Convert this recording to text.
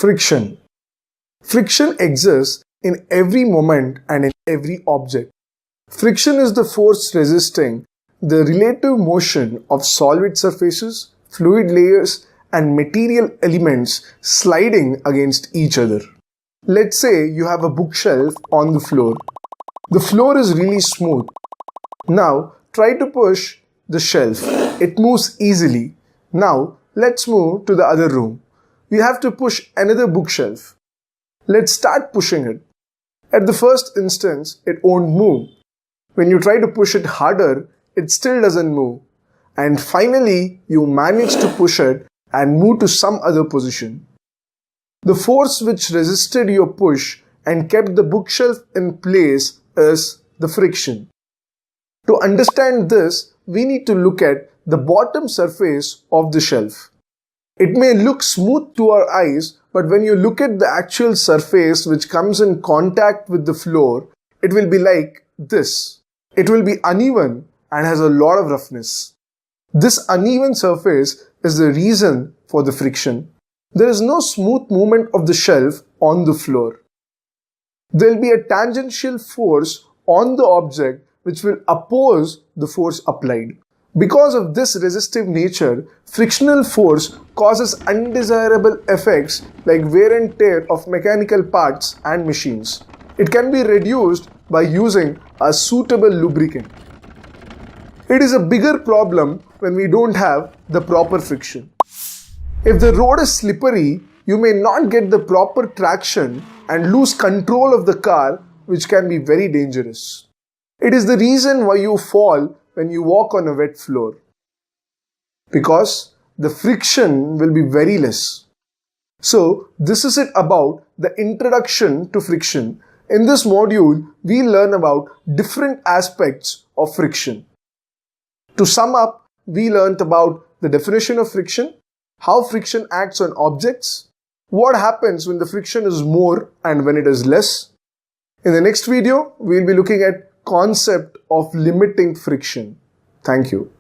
Friction. Friction exists in every moment and in every object. Friction is the force resisting the relative motion of solid surfaces, fluid layers, and material elements sliding against each other. Let's say you have a bookshelf on the floor. The floor is really smooth. Now try to push the shelf. It moves easily. Now let's move to the other room. We have to push another bookshelf. Let's start pushing it. At the first instance, it won't move. When you try to push it harder, it still doesn't move. And finally, you manage to push it and move to some other position. The force which resisted your push and kept the bookshelf in place is the friction. To understand this, we need to look at the bottom surface of the shelf. It may look smooth to our eyes, but when you look at the actual surface which comes in contact with the floor, it will be like this. It will be uneven and has a lot of roughness. This uneven surface is the reason for the friction. There is no smooth movement of the shelf on the floor. There will be a tangential force on the object which will oppose the force applied. Because of this resistive nature, frictional force causes undesirable effects like wear and tear of mechanical parts and machines. It can be reduced by using a suitable lubricant. It is a bigger problem when we don't have the proper friction. If the road is slippery, you may not get the proper traction and lose control of the car, which can be very dangerous. It is the reason why you fall when you walk on a wet floor, because the friction will be very less. So this is it about the introduction to friction. In this module, we learn about different aspects of friction. To sum up, we learnt about the definition of friction, how friction acts on objects, what happens when the friction is more and when it is less. In the next video, we will be looking at concept of limiting friction. Thank you.